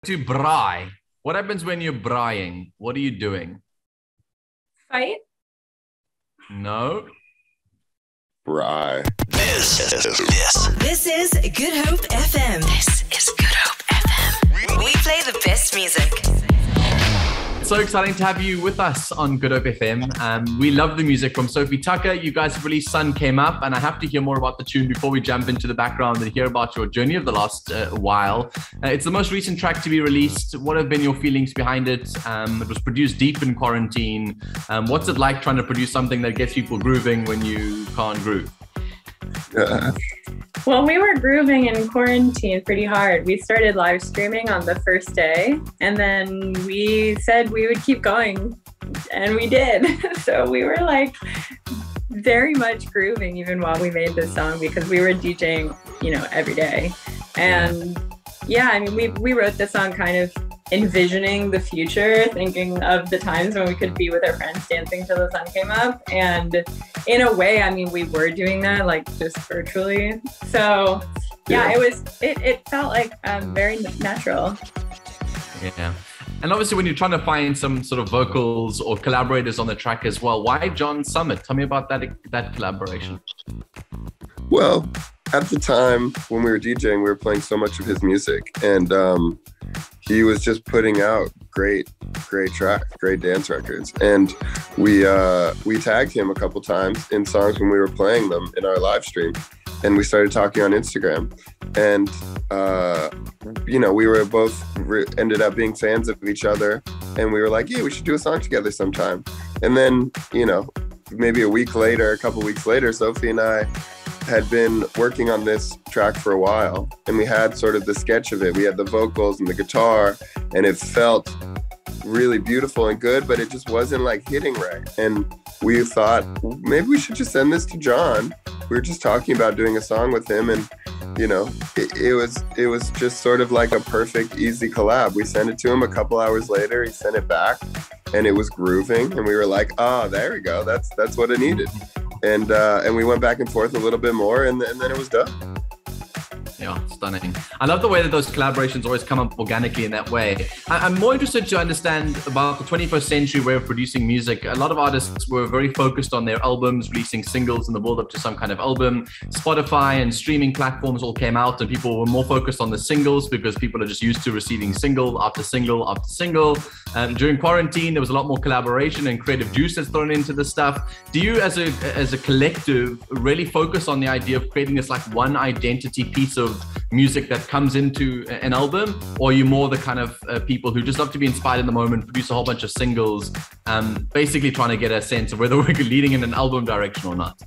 to braai. What happens when you're braaiing? What are you doing? Fight. No. Right. This is Good Hope FM. This is Good Hope FM. We play the best music. It's so exciting to have you with us on Good Hope FM. We love the music from SOFI TUKKER. You guys have released Sun Came Up, and I have to hear more about the tune before we jump into the background and hear about your journey of the last while. It's the most recent track to be released. What have been your feelings behind it? It was produced deep in quarantine. What's it like trying to produce something that gets people grooving when you can't groove? Well, we were grooving in quarantine pretty hard. We started live streaming on the first day, and then we said we would keep going, and we did. So we were like very much grooving even while we made this song because we were DJing, every day. And yeah, I mean, we wrote this song kind of envisioning the future, thinking of the times when we could be with our friends dancing till the sun came up. And in a way, I mean, we were doing that like just virtually. So yeah, it felt like very natural. Yeah. And obviously when you're trying to find some sort of vocals or collaborators on the track as well, why John Summitt? Tell me about that collaboration. Well, at the time when we were DJing, we were playing so much of his music, and he was just putting out great tracks, great dance records. And we tagged him a couple times in songs when we were playing them in our live stream. And we started talking on Instagram. And, we were both ended up being fans of each other. And we were like, yeah, we should do a song together sometime. And then, maybe a couple weeks later, Sophie and I had been working on this track for a while, and we had sort of the sketch of it. We had the vocals and the guitar, and it felt really beautiful and good, but it just wasn't like hitting right. And we thought, maybe we should just send this to John. We were just talking about doing a song with him, and it was just sort of like a perfect, easy collab. We sent it to him a couple hours later. He sent it back, and it was grooving, and we were like, oh, there we go. That's what it needed. And we went back and forth a little bit more, and then it was done. Yeah, stunning. I love the way that those collaborations always come up organically in that way. I'm more interested to understand about the 21st century way of producing music. A lot of artists were very focused on their albums, releasing singles in the build up to some kind of album. Spotify and streaming platforms all came out, and people were more focused on the singles because people are just used to receiving single after single after single. During quarantine, there was a lot more collaboration and creative juice that's thrown into the stuff. Do you, as a collective, really focus on the idea of creating this like one identity piece of music that comes into an album, or are you more the kind of people who just love to be inspired in the moment, produce a whole bunch of singles, basically trying to get a sense of whether we're leading in an album direction or not?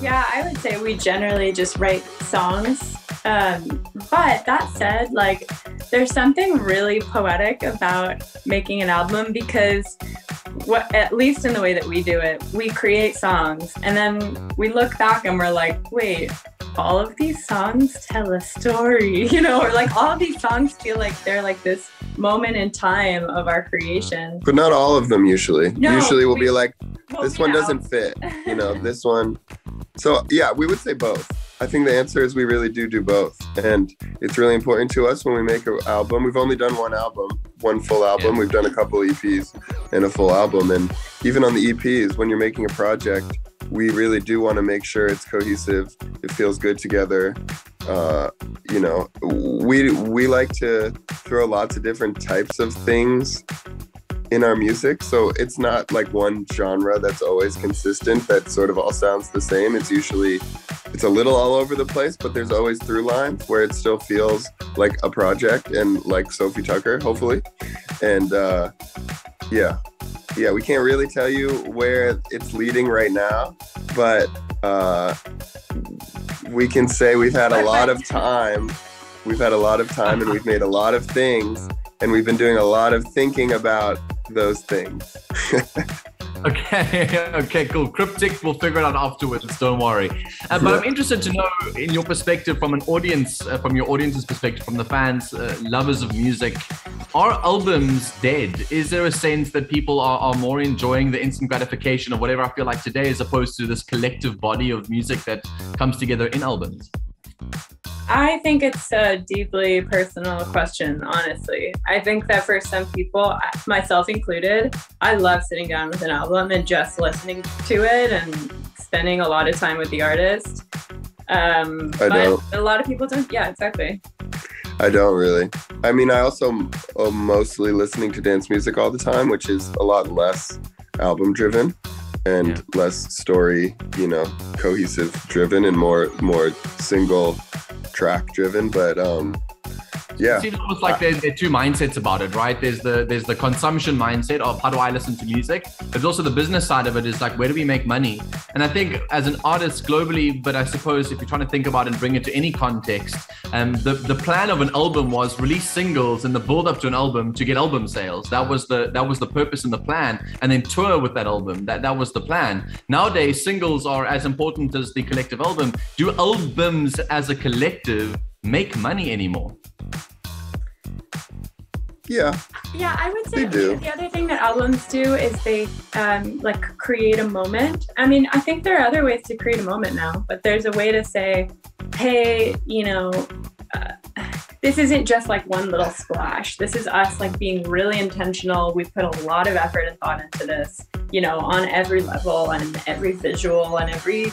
Yeah, I would say we generally just write songs. But that said, like, there's something really poetic about making an album because at least in the way that we do it, we create songs and then we look back and we're like, wait, all of these songs tell a story, or like all of these songs feel like they're like this moment in time of our creation. But not all of them usually. No, usually we'll be like, this one doesn't fit, this one. So yeah, we would say both. I think the answer is we really do both. And it's really important to us when we make an album. We've only done one full album. Yeah. We've done a couple EPs and a full album. And even on the EPs, when you're making a project, we really do want to make sure it's cohesive. It feels good together. We like to throw lots of different types of things in our music. So it's not like one genre that's always consistent, that sort of all sounds the same. It's a little all over the place, but there's always through lines where it still feels like a project and like SOFI TUKKER, hopefully. And we can't really tell you where it's leading right now, but we can say we've had a lot of time. We've had a lot of time, and we've made a lot of things, and we've been doing a lot of thinking about those things. Okay, cool. Cryptic, we'll figure it out afterwards, don't worry. But I'm interested to know, in your perspective, from an audience, from your audience's perspective, from the fans, lovers of music, are albums dead? Is there a sense that people are more enjoying the instant gratification of whatever I feel like today, as opposed to this collective body of music that comes together in albums? I think it's a deeply personal question, honestly. I think that for some people, myself included, I love sitting down with an album and just listening to it and spending a lot of time with the artist. But a lot of people don't. Yeah, exactly. I don't really. I mean, I also am mostly listening to dance music all the time, which is a lot less album driven and less story, cohesive driven and more single track driven. But it seems almost like there are two mindsets about it, right? There's the consumption mindset of how do I listen to music, but also the business side of it is like, where do we make money? And I think as an artist globally, but I suppose if you're trying to think about it and bring it to any context, the plan of an album was release singles and the build up to an album to get album sales. That was the purpose and the plan, and then tour with that album. That was the plan. Nowadays, singles are as important as the collective album. Do albums as a collective make money anymore? Yeah, I would say the other thing that albums do is they create a moment. I mean, I think there are other ways to create a moment now, but there's a way to say, hey, this isn't just like one little splash. This is us like being really intentional. We've put a lot of effort and thought into this, on every level and every visual and every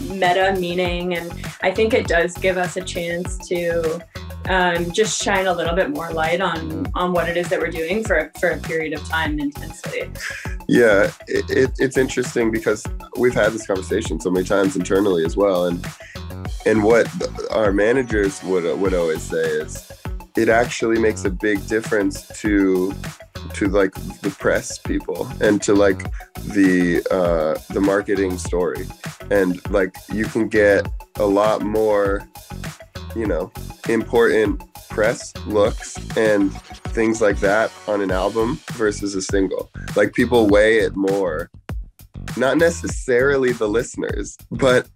meta meaning. And I think it does give us a chance to just shine a little bit more light on what it is that we're doing for a period of time intensely. Yeah, it's interesting because we've had this conversation so many times internally as well. And what our managers would always say is it actually makes a big difference to like the press people and to like the marketing story. And like you can get a lot more, important press looks and things like that on an album versus a single. Like people weigh it more. Not necessarily the listeners, but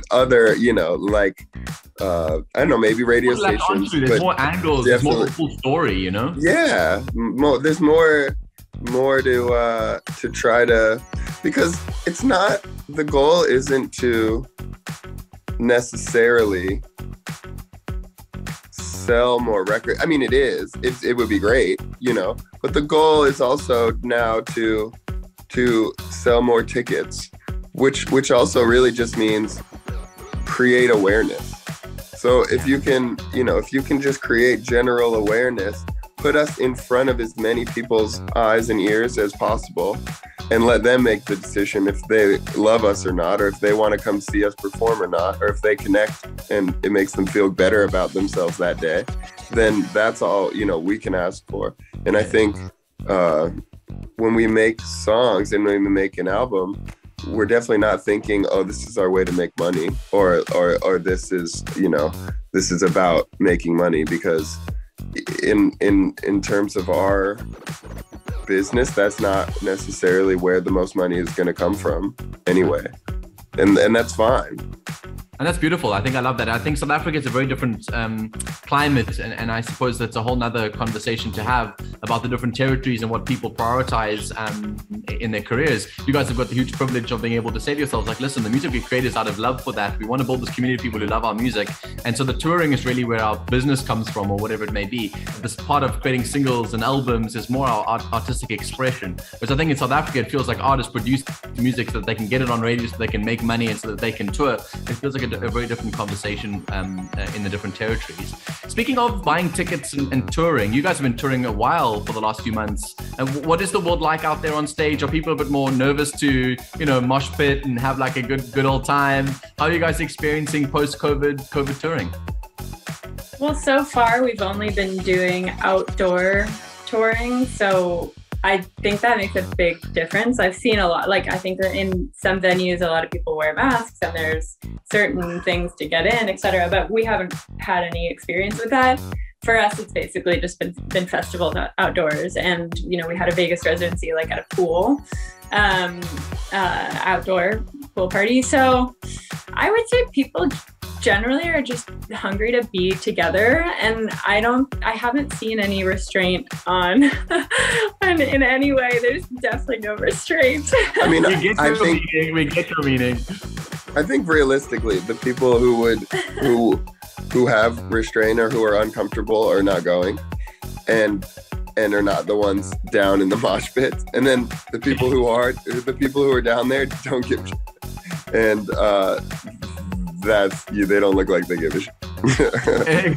other, I don't know, maybe radio stations. There's more angles, there's more full story, Yeah, there's more to try to, because it's not, the goal isn't to necessarily sell more records. I mean, it is. It would be great, but the goal is also now to sell more tickets, which also really just means create awareness. So if you can just create general awareness, put us in front of as many people's eyes and ears as possible and let them make the decision if they love us or not, or if they want to come see us perform or not, or if they connect and it makes them feel better about themselves that day, then that's all, we can ask for. And I think when we make songs and when we make an album, we're definitely not thinking, oh, this is our way to make money, or this is, this is about making money, because in terms of our business, that's not necessarily where the most money is going to come from anyway. And that's fine. And that's beautiful. I think I love that. I think South Africa is a very different climate. And I suppose that's a whole nother conversation to have about the different territories and what people prioritize in their careers. You guys have got the huge privilege of being able to say to yourselves, like, listen, the music we create is out of love for that. We want to build this community of people who love our music. And so the touring is really where our business comes from, or whatever it may be. This part of creating singles and albums is more our artistic expression. Whereas I think in South Africa, it feels like artists produce music so that they can get it on radio, so they can make money, and so that they can tour. It feels like a very different conversation in the different territories. Speaking of buying tickets and touring, you guys have been touring a while for the last few months. What is the world like out there on stage? Are people a bit more nervous to, mosh pit and have like a good old time? How are you guys experiencing post-COVID touring? Well, so far we've only been doing outdoor touring, so I think that makes a big difference. I've seen a lot, I think that in some venues, a lot of people wear masks and there's certain things to get in, etc. But we haven't had any experience with that. For us, it's basically just been festivals outdoors. And, we had a Vegas residency, at a pool, outdoor pool party. So I would say people generally are just hungry to be together, and I haven't seen any restraint on in any way. There's definitely no restraint. I mean, we get your meaning. I think realistically, the people who who have restraint or who are uncomfortable are not going, and are not the ones down in the mosh pit. And then the people who are down there don't give a shit. And they don't look like they give a shit. Exactly.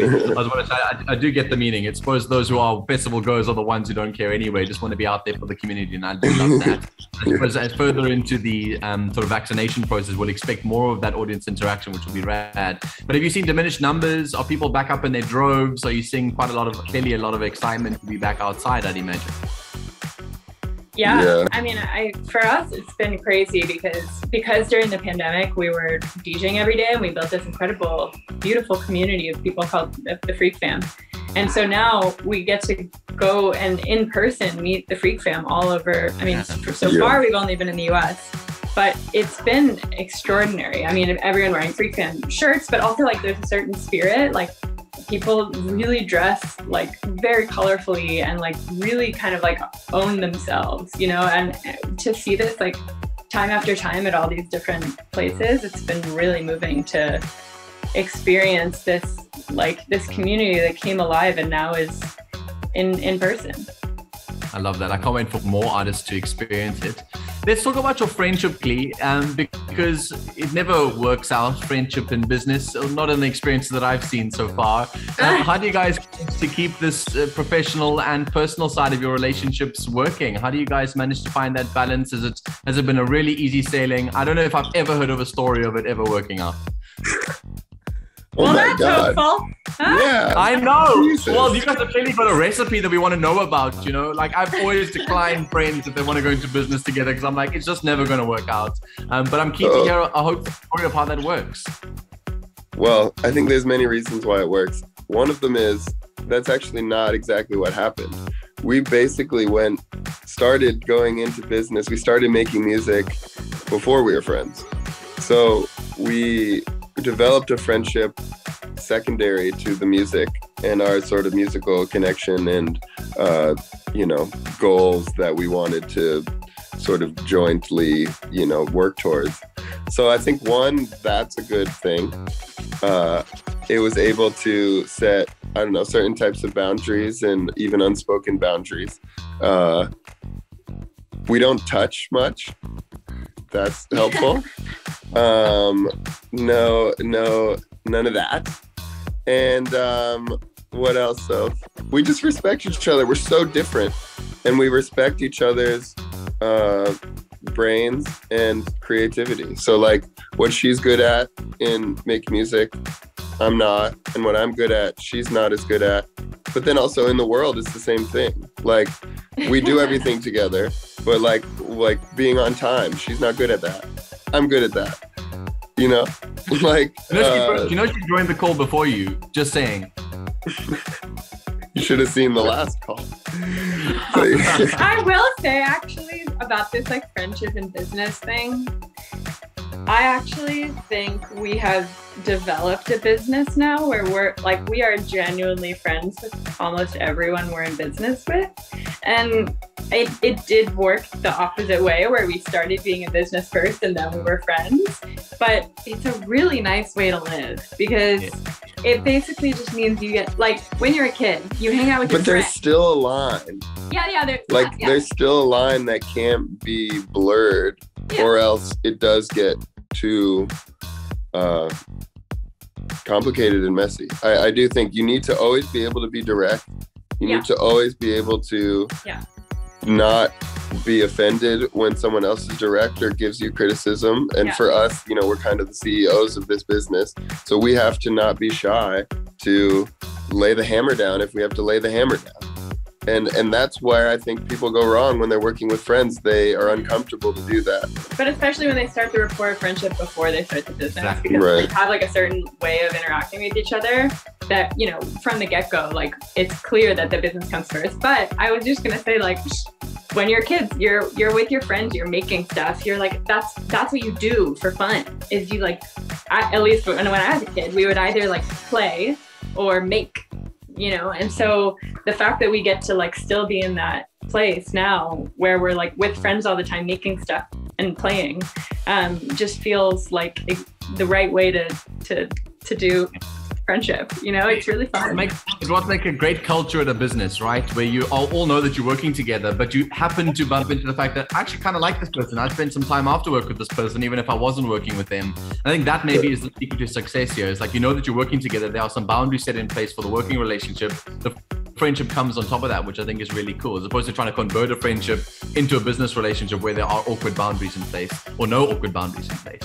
I was going to say, I do get the meaning. It's suppose those who are festival goers are the ones who don't care anyway, just want to be out there for the community, and I do love that. I suppose as further into the sort of vaccination process, we'll expect more of that audience interaction, which will be rad. But have you seen diminished numbers? Are people back up in their droves? Are you seeing clearly a lot of excitement to be back outside, I'd imagine? Yeah. I mean, for us, it's been crazy because during the pandemic, we were DJing every day, and we built this incredible, beautiful community of people called the Freak Fam. And so now we get to go and in person meet the Freak Fam all over. I mean, so far we've only been in the US, but it's been extraordinary. I mean, everyone wearing Freak Fam shirts, but also like there's a certain spirit, like people really dress like very colorfully and like really kind of like own themselves, you know, and to see this like time after time at all these different places, it's been really moving to experience this community that came alive and now is in person. I love that. I can't wait for more artists to experience it. Let's talk about your friendship, Lee, because it never works out, friendship in business, not in the experiences that I've seen so far. How do you guys to keep this professional and personal side of your relationships working? How do you guys manage to find that balance? Has it been a really easy sailing? I don't know if I've ever heard of a story of it ever working out. Well, that's hopeful. Huh? Yeah. I know. Jesus. Well, you guys have clearly got a recipe that we want to know about, you know? Like, I've always declined friends if they want to go into business together because I'm like, it's just never going to work out. But I'm keen to hear a hopeful story of how that works. Well, I think there's many reasons why it works. One of them is that's actually not exactly what happened. We basically started going into business. We started making music before we were friends. So we developed a friendship secondary to the music and our sort of musical connection and, goals that we wanted to sort of jointly, work towards. So I think that's a good thing. It was able to set, certain types of boundaries and even unspoken boundaries. We don't touch much. That's helpful. No, none of that. And what else? So we just respect each other. We're so different, and we respect each other's brains and creativity. So like what she's good at in making music, I'm not, and what I'm good at, she's not as good at. But then also in the world, it's the same thing. Like we do everything together, but like being on time, she's not good at that. I'm good at that. Like she joined the call before you. Just saying. You should have seen the last call. I will say actually about this like friendship and business thing. I actually think we have developed a business now where we are genuinely friends with almost everyone we're in business with. And it did work the opposite way where we started being in business first and then we were friends. But it's a really nice way to live because it basically just means you get, like, when you're a kid, you hang out with your friends. But there's still a line. Yeah. There's still a line that can't be blurred or else it does get too complicated and messy. I do think you need to always be able to be direct. You need to always be able to not be offended when someone else is direct or gives you criticism. And for us, we're kind of the CEOs of this business. So we have to not be shy to lay the hammer down if we have to lay the hammer down. And that's why I think people go wrong when they're working with friends. They are uncomfortable to do that. But especially when they start the rapport of friendship before they start the business, because they have like a certain way of interacting with each other that, from the get-go, like it's clear that the business comes first. But I was just going to say, like, when you're kids, you're with your friends, you're making stuff. You're like, that's what you do for fun is you like, at least when I was a kid, we would either like play or make. And so the fact that we get to like still be in that place now where we're like with friends all the time, making stuff and playing, just feels like the right way to to do friendship. You know, it's really fun. It would make a great culture at a business, right? Where you all know that you're working together, but you happen to bump into the fact that I actually kind of like this person. I'd spend some time after work with this person, even if I wasn't working with them. I think that maybe is the secret to success here. It's like, you know that you're working together. There are some boundaries set in place for the working relationship. The friendship comes on top of that, which I think is really cool, as opposed to trying to convert a friendship into a business relationship where there are awkward boundaries in place or no awkward boundaries in place.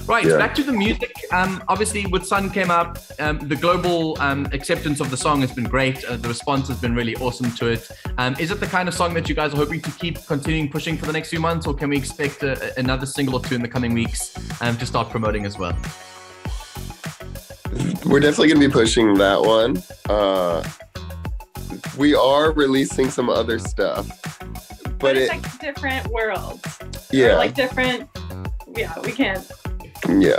Right, back to the music. Obviously, with Sun came up, the global acceptance of the song has been great. The response has been really awesome to it. Is it the kind of song that you guys are hoping to keep continuing pushing for the next few months, or can we expect another single or two in the coming weeks to start promoting as well? We're definitely going to be pushing that one. We are releasing some other stuff, but it's like different worlds. Yeah, or like different. Yeah, we can't. Yeah.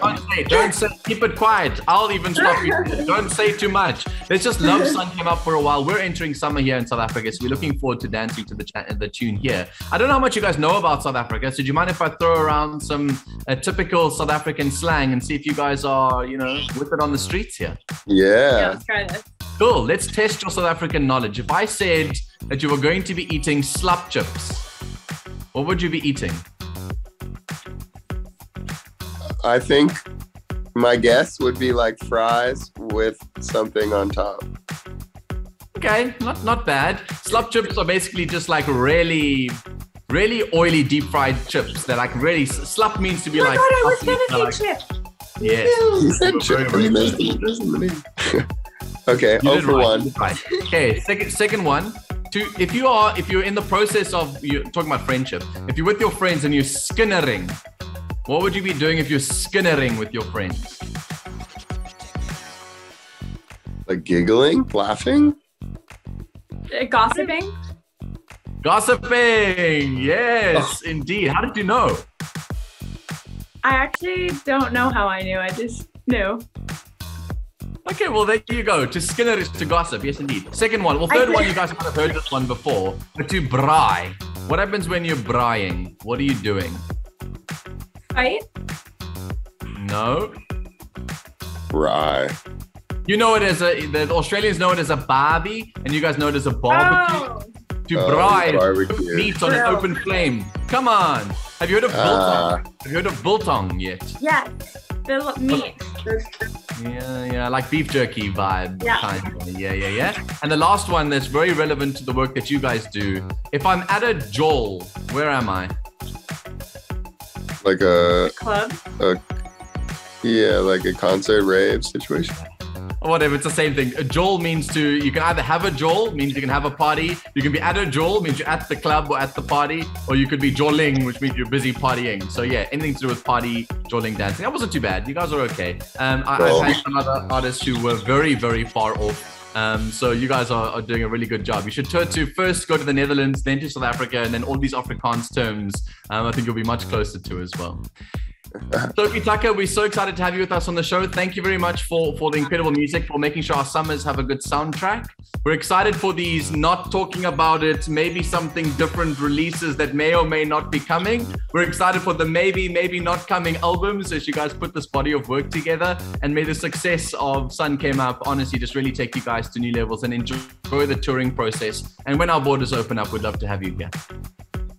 Don't say, keep it quiet. I'll even stop you. Don't say too much. Let's just Love Sun came up for a while. We're entering summer here in South Africa, so we're looking forward to dancing to the tune here. I don't know how much you guys know about South Africa, so do you mind if I throw around some typical South African slang and see if you guys are, you know, with it on the streets here? Yeah. Let's try this. Cool. Let's test your South African knowledge. If I said that you were going to be eating slap chips, what would you be eating? I think my guess would be like fries with something on top. Okay, not bad. Slap chips are basically just like really oily deep fried chips that like really slap means to be like. Oh my God, I was gonna say chip. Yes. He said chip. Okay, 0 for 1. Right. Okay, second one. If you're in the process of, you're talking about friendship, if you're with your friends and you're skinnering, what would you be doing if you're skinnering with your friends? Like giggling, laughing? Gossiping? Gossiping, yes, indeed. How did you know? I actually don't know how I knew. I just knew. Okay, well, there you go. To skinner is to gossip. Yes, indeed. Second one. Well, third one, you guys might have heard this one before. But to braai. What happens when you're braaiing? What are you doing? Fight? No. Braai. You know it as the Australians know it as a barbie, and you guys know it as a barbecue. Oh. To braai barbecue. meat on an open flame. Come on. Have you heard of biltong? Have you heard of biltong yet? Yes. The meat. Yeah, like beef jerky vibe. Yeah. Kind of. Yeah. And the last one that's very relevant to the work that you guys do. If I'm at a jol, where am I? Like a club? Like a concert rave situation. Or whatever, it's the same thing. A jol means you can either have a jol, means you can have a party. You can be at a jol, means you're at the club or at the party. Or you could be joling, which means you're busy partying. So yeah, anything to do with party, joling, dancing. That wasn't too bad. You guys are okay. I've had some other artists who were very, very far off. So you guys are doing a really good job. You should turn to first go to the Netherlands, then to South Africa, and then all these Afrikaans terms, I think you'll be much closer to as well. SOFI TUKKER, we're so excited to have you with us on the show. Thank you very much for the incredible music, for making sure our summers have a good soundtrack. We're excited for these not talking about it, maybe something different releases that may or may not be coming. We're excited for the maybe not coming albums as you guys put this body of work together. And may the success of Sun Came Up honestly just really take you guys to new levels and enjoy the touring process. And when our borders open up, we'd love to have you here.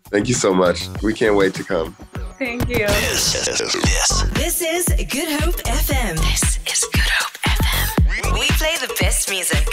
Thank you so much. We can't wait to come. Thank you. This is Good Hope FM. This is Good Hope FM. We play the best music.